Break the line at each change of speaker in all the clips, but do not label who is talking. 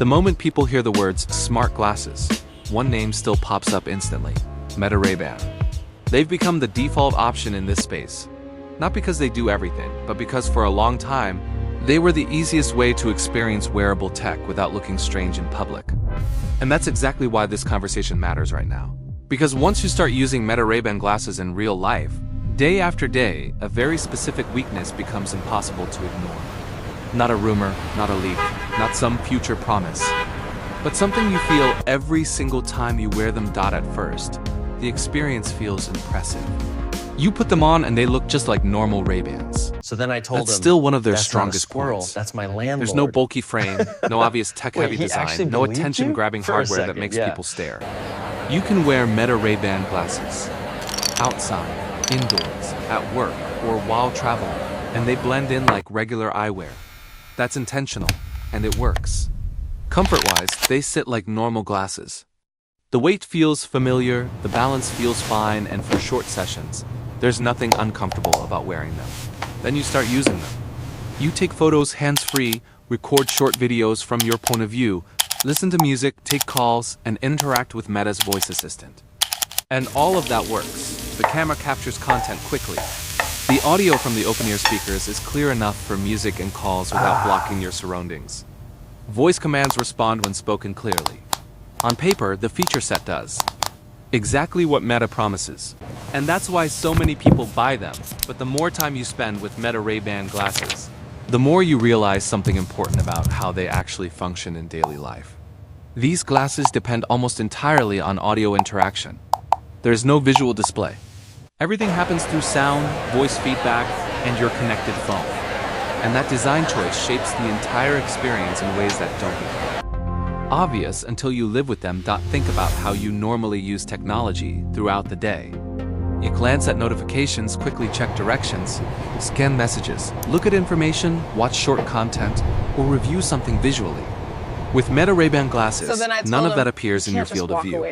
The moment people hear the words smart glasses, one name still pops up instantly: Meta Ray-Ban. They've become the default option in this space. Not because they do everything, but because for a long time, they were the easiest way to experience wearable tech without looking strange in public. And that's exactly why this conversation matters right now. Because once you start using Meta Ray-Ban glasses in real life, day after day, a very specific weakness becomes impossible to ignore. Not a rumor, not a leak, not some future promise, but something you feel every single time you wear them. At first, the experience feels impressive. You put them on and they look just like normal Ray-Bans.
So then I told him,
that's still one of their
"That's
strongest
not a squirrel,
points.
That's my landlord."
There's no bulky frame, no obvious tech-heavy
Wait, he actually
design, no
believed you?
attention-grabbing
For a
hardware that
second,
makes
yeah.
people stare. You can wear Meta Ray-Ban glasses outside, indoors, at work, or while traveling, and they blend in like regular eyewear. That's intentional, and it works. Comfort-wise, they sit like normal glasses. The weight feels familiar, the balance feels fine, and for short sessions, there's nothing uncomfortable about wearing them. Then you start using them. You take photos hands-free, record short videos from your point of view, listen to music, take calls, and interact with Meta's voice assistant. And all of that works. The camera captures content quickly. The audio from the open-ear speakers is clear enough for music and calls without blocking your surroundings. Voice commands respond when spoken clearly. On paper, the feature set does exactly what Meta promises. And that's why so many people buy them. But the more time you spend with Meta Ray-Ban glasses, the more you realize something important about how they actually function in daily life. These glasses depend almost entirely on audio interaction. There is no visual display. Everything happens through sound, voice feedback, and your connected phone. And that design choice shapes the entire experience in ways that don't become obvious until you live with them. Think about how you normally use technology throughout the day. You glance at notifications, quickly check directions, scan messages, look at information, watch short content, or review something visually. With Meta Ray-Ban glasses, none of that appears in your field of view.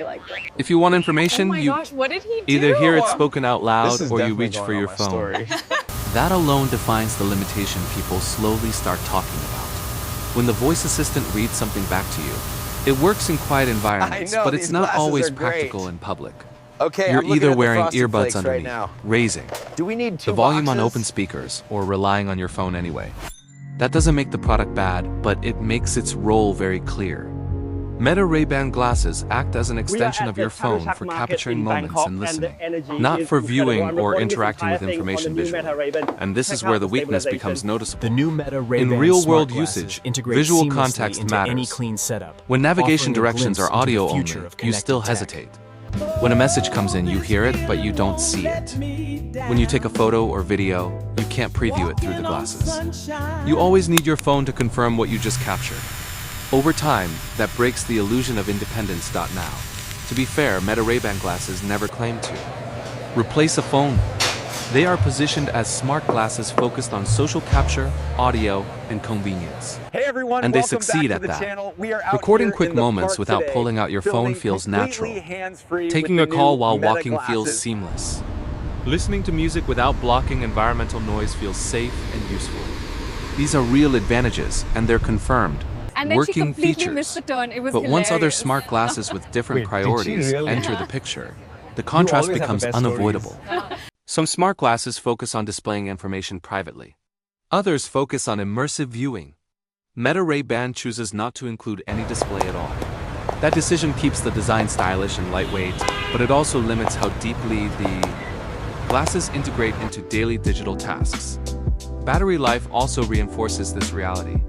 If you want information, you
what did he do?
either hear it spoken out loud or you
definitely
reach
going
for
on
your
my
phone.
story.
That alone defines the limitation people slowly start talking about. When the voice assistant reads something back to you, it works in quiet environments,
know,
but it's
these
not
glasses
always
are great.
practical in public.
Okay,
You're
I'm looking
either
at the
wearing
Frosted
earbuds
Flakes
underneath,
right now.
raising
Do we need two
the volume on
boxes?
open speakers, or relying on your phone anyway. That doesn't make the product bad, but it makes its role very clear. Meta Ray-Ban glasses act as an extension of your phone for capturing moments and listening, not for viewing or interacting with information visually. And this is where the weakness becomes noticeable.
The new Meta Ray-Ban
In real-world
smart glasses
usage,
integrate
visual
seamlessly
context
into
matters.
any clean setup,
When navigation
offering a
directions
glimpse
are
into the
audio
future
only,
of
you
connected
still
tech.
hesitate. When a message comes in, you hear it, but you don't see it. When you take a photo or video, you can't preview it through the glasses. You always need your phone to confirm what you just captured. Over time, that breaks the illusion of independence. Now, to be fair, Meta Ray-Ban glasses never claim to replace a phone. They are positioned as smart glasses focused on social capture, audio, and convenience.
Hey everyone,
And they
welcome
succeed
back
at
to the
that.
channel. We are out
Recording
here
quick
in the
moments
park
without
today,
pulling out your phone
filming
feels
completely
natural.
hands-free
Taking
with
a
the
call
new
while
Meta
walking feels
glasses.
seamless. Listening to music without blocking environmental noise feels safe and useful. These are real advantages, and they're confirmed.
And then she
Working
completely
features.
missed the turn. It was
But once other
hilarious.
smart glasses with different
Wait, did she
priorities
really?
enter the picture, the contrast
always have
becomes
the best
unavoidable. Some smart glasses focus on displaying information privately. Others focus on immersive viewing. Meta Ray-Ban chooses not to include any display at all. That decision keeps the design stylish and lightweight, but it also limits how deeply the glasses integrate into daily digital tasks. Battery life also reinforces this reality.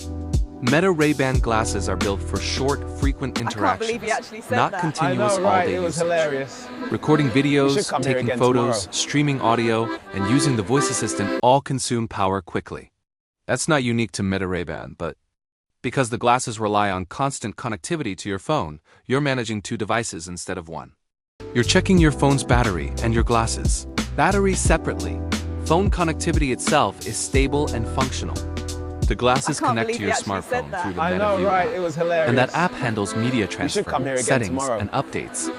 Meta Ray-Ban glasses are built for short, frequent
believe
interactions,
he actually said
not
that.
continuous all-day
It was
usage.
hilarious.
Recording
You should
videos,
come here
taking
again
photos,
tomorrow.
streaming audio, and using the voice assistant all consume power quickly. That's not unique to Meta Ray-Ban, but because the glasses rely on constant connectivity to your phone, you're managing two devices instead of one. You're checking your phone's battery and your glasses. Battery separately. Phone connectivity itself is stable and functional. The glasses
I can't
connect to
believe
your
he actually said
smartphone
that.
through the
I
Meta
know,
View
right?
app.
It was hilarious.
And that app handles media
should
transfer,
come here again
settings,
tomorrow.
and updates.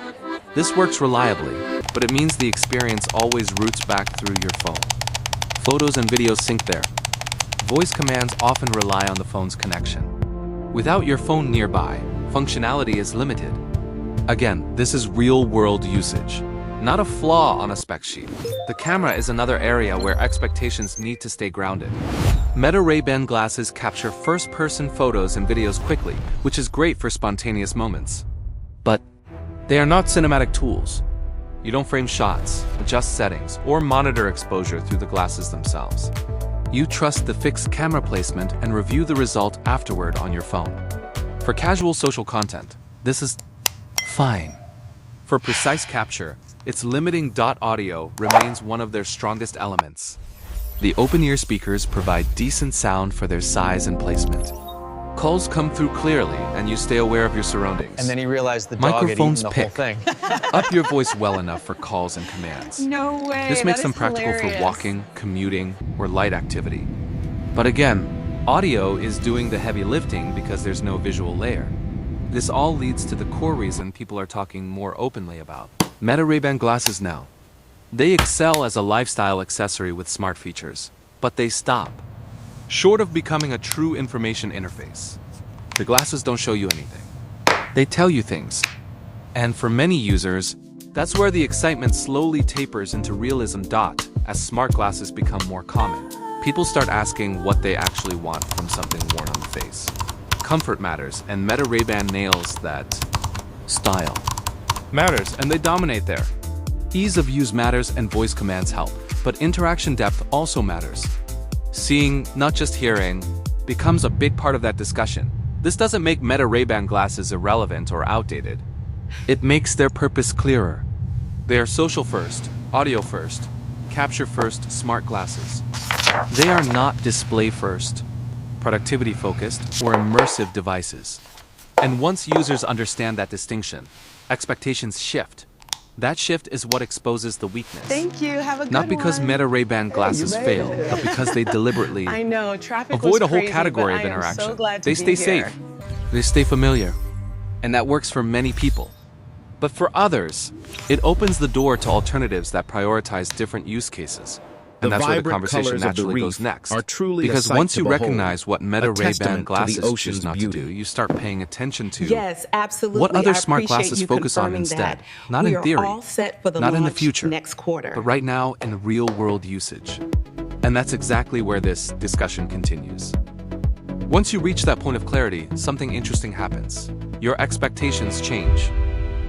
This works reliably, but it means the experience always routes back through your phone. Photos and videos sync there. Voice commands often rely on the phone's connection. Without your phone nearby, functionality is limited. Again, this is real-world usage, not a flaw on a spec sheet. The camera is another area where expectations need to stay grounded. Meta Ray-Ban glasses capture first-person photos and videos quickly, which is great for spontaneous moments. But they are not cinematic tools. You don't frame shots, adjust settings, or monitor exposure through the glasses themselves. You trust the fixed camera placement and review the result afterward on your phone. For casual social content, this is fine. For precise capture, its limiting dot audio remains one of their strongest elements. The open-ear speakers provide decent sound for their size and placement. Calls come through clearly, and you stay aware of your surroundings.
And then he realized the dog had eaten the whole thing.
Up your voice well enough for calls and commands.
No way.
This makes them practical for walking, commuting, or light activity. But again, audio is doing the heavy lifting because there's no visual layer. This all leads to the core reason people are talking more openly about Meta Ray-Ban glasses now. They excel as a lifestyle accessory with smart features, but they stop. Short of becoming a true information interface, the glasses don't show you anything. They tell you things. And for many users, that's where the excitement slowly tapers into realism. As smart glasses become more common, people start asking what they actually want from something worn on the face. Comfort matters, and Meta Ray-Ban nails that. Style matters, and they dominate there. Ease of use matters, and voice commands help, but interaction depth also matters. Seeing, not just hearing, becomes a big part of that discussion. This doesn't make Meta Ray-Ban glasses irrelevant or outdated. It makes their purpose clearer. They are social first, audio first, capture first smart glasses. They are not display first, productivity focused, or immersive devices. And once users understand that distinction, expectations shift. That shift is what exposes the weakness.
Thank you. Have a good
Not because
one.
Meta Ray-Ban glasses fail, but because they deliberately
I know, traffic
avoid
was
a whole
crazy,
category
but
of
I am
interaction.
so glad to
They
be
stay
here.
safe. They stay familiar. And that works for many people. But for others, it opens the door to alternatives that prioritize different use cases. And
The
that's where the
vibrant
conversation
colors of the
naturally
reef
goes next.
are truly a
because
sight
once
to
you
behold,
recognize what Meta
a
Ray-Ban
testament to the
glasses
ocean's
choose not
beauty.
to do, you start paying attention to
Yes, absolutely.
what other
I
smart
appreciate
glasses
you
focus on
confirming
instead.
that.
Not
We
in theory,
are all set for the
not in the
launch
future,
next quarter.
but right now in real-world usage. And that's exactly where this discussion continues. Once you reach that point of clarity, something interesting happens. Your expectations change.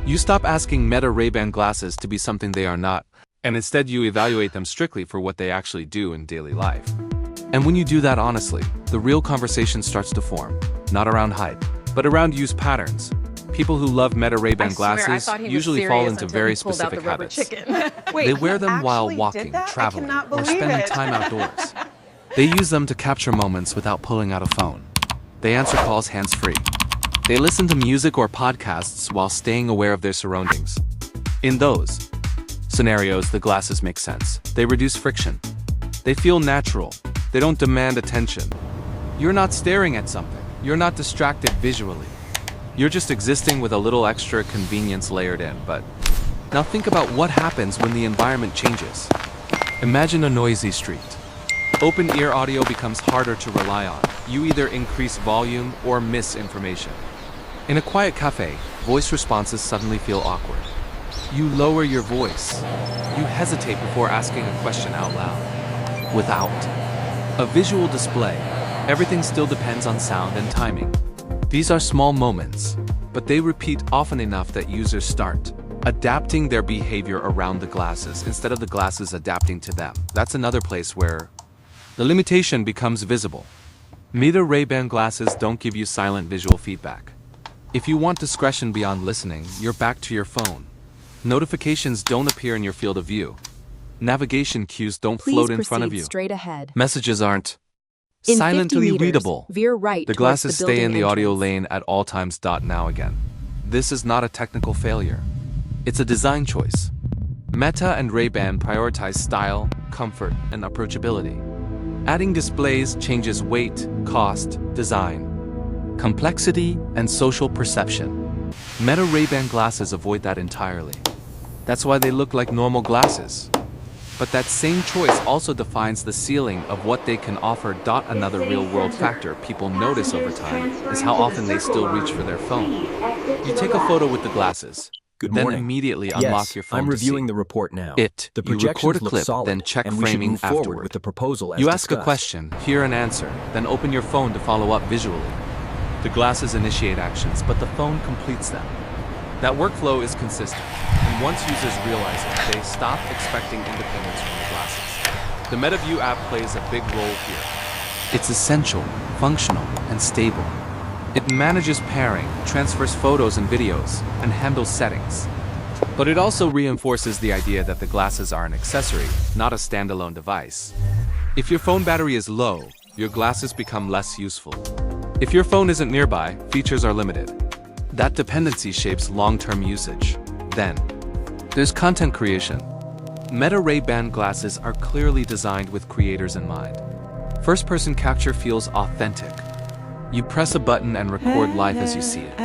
You stop asking Meta Ray-Ban glasses to be something they are not, and instead you evaluate them strictly for what they actually do in daily life. And when you do that honestly, the real conversation starts to form, not around hype, but around use patterns. People who love Meta Ray-Ban glasses usually fall into very specific habits.
Wait,
They wear
he
them while
actually did
walking,
that? I
traveling,
cannot
or
believe
spending
it.
time outdoors. They use them to capture moments without pulling out a phone. They answer calls hands-free. They listen to music or podcasts while staying aware of their surroundings. In those scenarios, the glasses make sense. They reduce friction. They feel natural. They don't demand attention. You're not staring at something. You're not distracted visually. You're just existing with a little extra convenience layered in. But now think about what happens when the environment changes. Imagine a noisy street. Open ear audio becomes harder to rely on. You either increase volume or miss information. In a quiet cafe, voice responses suddenly feel awkward. You lower your voice. You hesitate before asking a question out loud. Without a visual display, everything still depends on sound and timing. These are small moments, but they repeat often enough that users start adapting their behavior around the glasses instead of the glasses adapting to them. That's another place where the limitation becomes visible. Meta Ray-Ban glasses don't give you silent visual feedback. If you want discretion beyond listening, you're back to your phone. Notifications don't appear in your field of view. Navigation cues don't float in front of you.
Straight ahead.
Messages aren't
In 50
silently
meters,
readable.
Veer right
The
towards
glasses stay in
building
the audio
entrance.
lane at all times. Now again. This is not a technical failure. It's a design choice. Meta and Ray-Ban prioritize style, comfort, and approachability. Adding displays changes weight, cost, design, complexity, and social perception. Meta Ray-Ban glasses avoid that entirely. That's why they look like normal glasses. But that same choice also defines the ceiling of what they can offer. Another real-world factor people notice over time is how often they still reach for their phone. You take a photo with the glasses,
Good
then
morning.
immediately unlock
Yes,
your phone
I'm reviewing
to see
the report now.
The
The
you record
projections
a
look
clip,
solid,
then check
and we should
framing
move forward
afterward.
with the proposal as
You ask a
discussed.
question, hear an answer, then open your phone to follow up visually. The glasses initiate actions, but the phone completes them. That workflow is consistent, and once users realize it, they stop expecting independence from the glasses. The MetaView app plays a big role here. It's essential, functional, and stable. It manages pairing, transfers photos and videos, and handles settings. But it also reinforces the idea that the glasses are an accessory, not a standalone device. If your phone battery is low, your glasses become less useful. If your phone isn't nearby, features are limited. That dependency shapes long-term usage. Then, there's content creation. Meta Ray-Ban glasses are clearly designed with creators in mind. First-person capture feels authentic. You press a button and record life as you see it.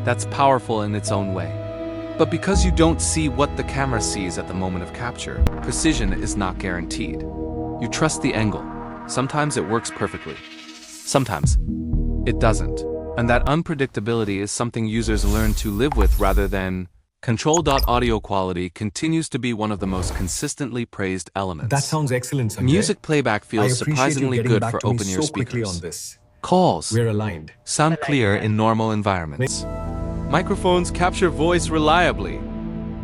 That's powerful in its own way. But because you don't see what the camera sees at the moment of capture, precision is not guaranteed. You trust the angle. Sometimes it works perfectly. Sometimes it doesn't. And that unpredictability is something users learn to live with rather than control. Audio quality continues to be one of the most consistently praised elements.
That sounds excellent, Sanjay.
Music playback
I
feels
appreciate you
surprisingly
getting
good
back
for
to me
open-ear
so quickly
speakers.
on this.
Calls
We're aligned.
sound clear in normal environments. Microphones capture voice reliably.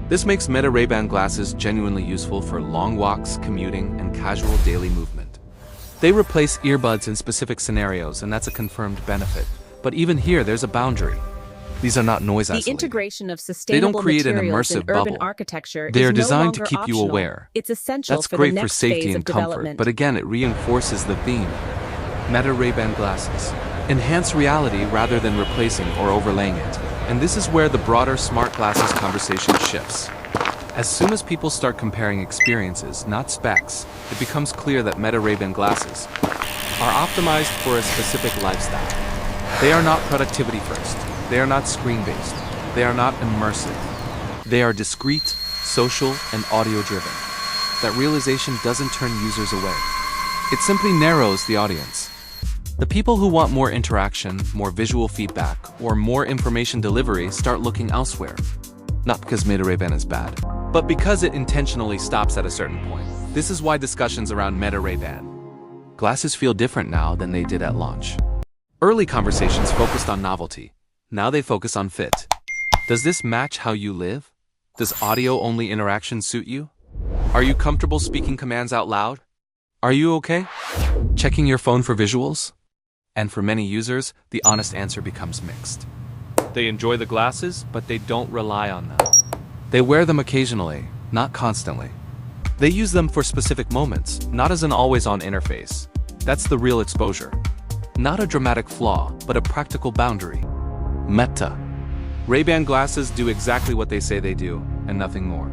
This makes Meta Ray-Ban glasses genuinely useful for long walks, commuting, and casual daily movement. They replace earbuds in specific scenarios, and that's a confirmed benefit. But even here, there's a boundary. These are not noise
The
isolated.
integration of
They
sustainable
don't create an
materials in
immersive
urban
bubble.
architecture
They
is
are
no
designed to
longer
keep you
optional.
aware.
It's essential
That's
for
great
the
for
next
safety
phase
and
of
comfort,
development.
but again, it reinforces the theme. Meta Ray-Ban glasses enhance reality rather than replacing or overlaying it. And this is where the broader smart glasses conversation shifts. As soon as people start comparing experiences, not specs, it becomes clear that Meta Ray-Ban glasses are optimized for a specific lifestyle. They are not productivity first. They are not screen-based. They are not immersive. They are discrete, social, and audio-driven. That realization doesn't turn users away. It simply narrows the audience. The people who want more interaction, more visual feedback, or more information delivery start looking elsewhere. Not because Meta Ray-Ban is bad, but because it intentionally stops at a certain point. This is why discussions around Meta Ray-Ban glasses feel different now than they did at launch. Early conversations focused on novelty. Now they focus on fit. Does this match how you live? Does audio-only interaction suit you? Are you comfortable speaking commands out loud? Are you okay checking your phone for visuals? And for many users, the honest answer becomes mixed. They enjoy the glasses, but they don't rely on them. They wear them occasionally, not constantly. They use them for specific moments, not as an always-on interface. That's the real exposure. Not a dramatic flaw, but a practical boundary. Meta. Ray-Ban glasses do exactly what they say they do, and nothing more.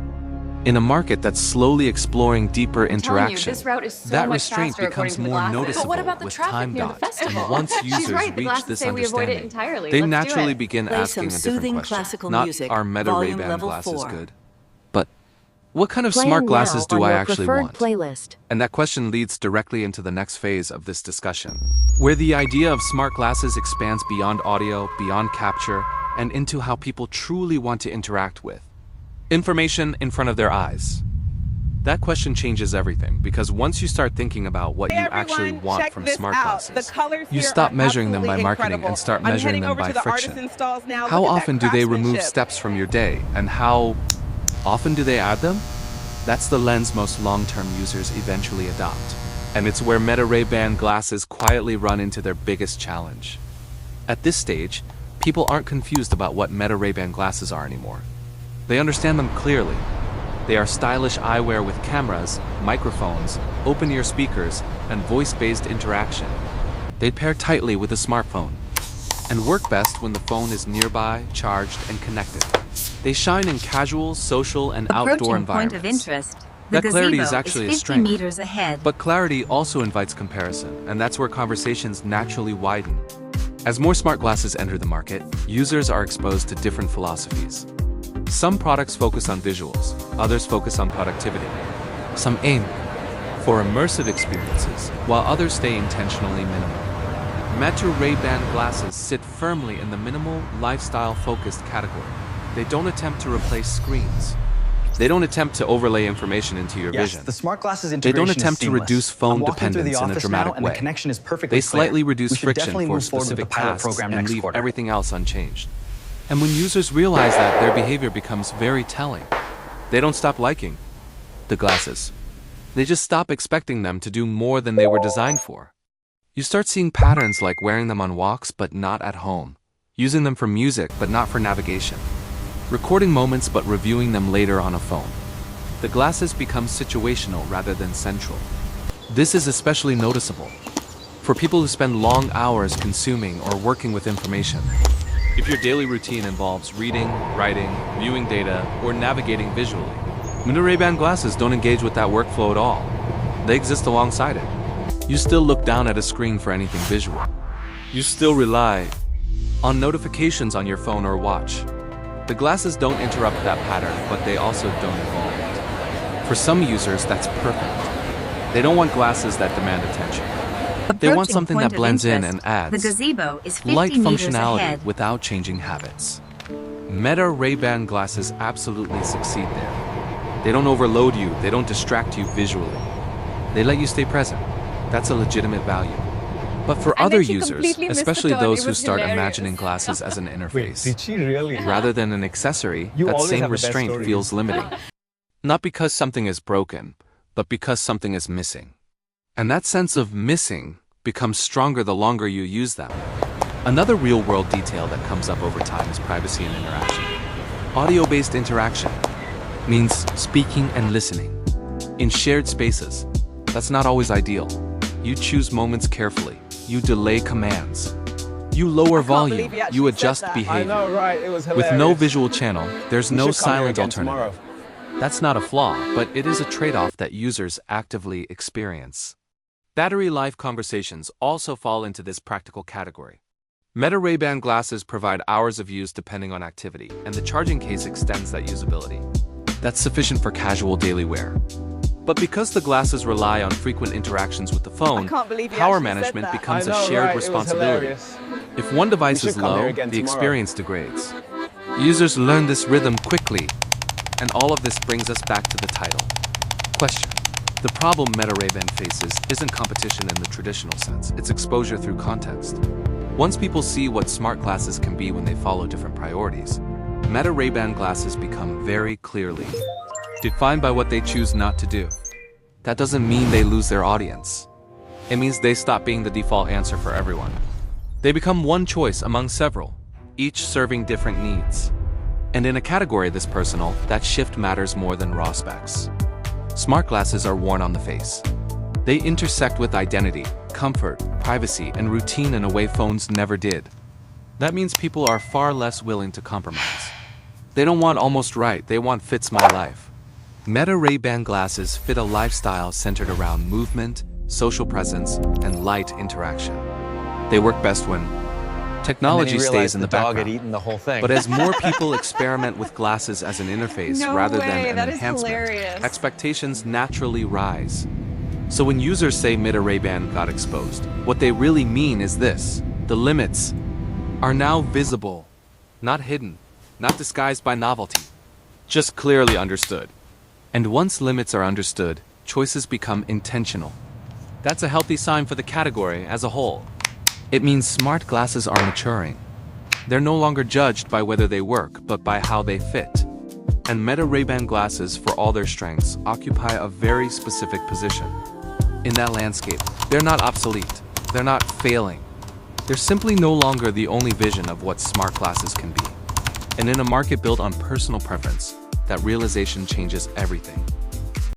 In a market that's slowly exploring deeper interaction,
this route is so
that
much
restraint
faster
becomes
according to the
more
glasses.
noticeable
But what about the
with
traffic
time
near the
dots. And
festival?
once
She's
users
right, the
reach
glasses
this
say we avoid it
understanding,
entirely.
they
Let's do
naturally
it.
begin
Play
asking
some
a different
soothing
question.
classical
Not,
music,
are Meta
volume
Ray-Ban
level
glasses
4.
good? But what kind of
Playing
smart glasses
now
do
on
I
your
actually
preferred
want?
playlist.
And that question leads directly into the next phase of this discussion, where the idea of smart glasses expands beyond audio, beyond capture, and into how people truly want to interact with information in front of their eyes. That question changes everything, because once you start thinking about what you actually want from smart glasses, you stop measuring them by marketing and start measuring them by friction. How often do they remove steps from your day, and how often do they add them? That's the lens most long-term users eventually adopt. And it's where Meta Ray-Ban glasses quietly run into their biggest challenge. At this stage, people aren't confused about what Meta Ray-Ban glasses are anymore. They understand them clearly. They are stylish eyewear with cameras, microphones, open-ear speakers, and voice-based interaction. They pair tightly with a smartphone and work best when the phone is nearby, charged, and connected. They shine in casual, social, and outdoor environments.
Point of interest.
That clarity is
gazebo
actually a
50
strength.
meters ahead.
But clarity also invites comparison, and that's where conversations naturally widen. As more smart glasses enter the market, users are exposed to different philosophies. Some products focus on visuals, others focus on productivity. Some aim for immersive experiences, while others stay intentionally minimal. Meta Ray-Ban glasses sit firmly in the minimal, lifestyle-focused category. They don't attempt to replace screens. They don't attempt to overlay information into your vision.
The smart glasses
They
integration
don't attempt
is
to reduce phone dependence in a dramatic
and
way.
The connection is perfectly
They slightly
clear.
reduce
We should
friction
definitely
for
move forward with the
specific
pilot
tasks
program
and
next
leave
quarter.
everything else unchanged. And when users realize that, their behavior becomes very telling. They don't stop liking the glasses. They just stop expecting them to do more than they were designed for. You start seeing patterns like wearing them on walks but not at home, using them for music but not for navigation, recording moments but reviewing them later on a phone. The glasses become situational rather than central. This is especially noticeable for people who spend long hours consuming or working with information. If your daily routine involves reading, writing, viewing data, or navigating visually, Meta Ray-Ban glasses don't engage with that workflow at all. They exist alongside it. You still look down at a screen for anything visual. You still rely on notifications on your phone or watch. The glasses don't interrupt that pattern, but they also don't involve it. For some users, that's perfect. They don't want glasses that demand attention. They want something that blends in and adds
The gazebo is 50
light
meters
functionality
ahead.
without changing habits. Meta Ray-Ban glasses absolutely succeed there. They don't overload you, they don't distract you visually. They let you stay present. That's a legitimate value. But for
I
other
bet she
users,
completely missed the
especially
turn.
those
It
who
was
start
hilarious.
imagining glasses as an interface,
Did she really?
rather than an accessory,
You
that
always
same
have the best
restraint
stories.
feels limiting. Not because something is broken, but because something is missing. And that sense of missing becomes stronger the longer you use them. Another real-world detail that comes up over time is privacy and interaction. Audio-based interaction means speaking and listening. In shared spaces, that's not always ideal. You choose moments carefully. You delay commands. You lower volume.
believe you actually
You
said
adjust
that.
behavior.
I know, right? It was
With
hilarious.
no visual channel, there's
We
no
should come here
silent
again
alternative.
tomorrow.
That's not a flaw, but it is a trade-off that users actively experience. Battery life conversations also fall into this practical category. Meta Ray-Ban glasses provide hours of use depending on activity, and the charging case extends that usability. That's sufficient for casual daily wear. But because the glasses rely on frequent interactions with the phone,
I can't believe you
power
actually said
management
that.
becomes
I know,
a shared
right? It was
responsibility.
hilarious.
If one device
We
is
should come here
low,
again
the
tomorrow.
experience degrades. Users learn this rhythm quickly, and all of this brings us back to the title. Question. The problem Meta Ray-Ban faces isn't competition in the traditional sense, it's exposure through context. Once people see what smart glasses can be when they follow different priorities, Meta Ray-Ban glasses become very clearly defined by what they choose not to do. That doesn't mean they lose their audience. It means they stop being the default answer for everyone. They become one choice among several, each serving different needs. And in a category this personal, that shift matters more than raw specs. Smart glasses are worn on the face. They intersect with identity, comfort, privacy, and routine in a way phones never did. That means people are far less willing to compromise. They don't want almost right, they want fits my life. Meta Ray-Ban glasses fit a lifestyle centered around movement, social presence, and light interaction. They work best when technology stays in the
dog had
background.
eaten the whole thing.
But as more people experiment with glasses as an interface
No
rather
way,
than an
that is
enhancement,
hilarious.
expectations naturally rise. So when users say Meta Ray-Ban got exposed, what they really mean is this: the limits are now visible, not hidden, not disguised by novelty, just clearly understood. And once limits are understood, choices become intentional. That's a healthy sign for the category as a whole. It means smart glasses are maturing. They're no longer judged by whether they work, but by how they fit. And Meta Ray-Ban glasses, for all their strengths, occupy a very specific position. In that landscape, they're not obsolete. They're not failing. They're simply no longer the only vision of what smart glasses can be. And in a market built on personal preference, that realization changes everything.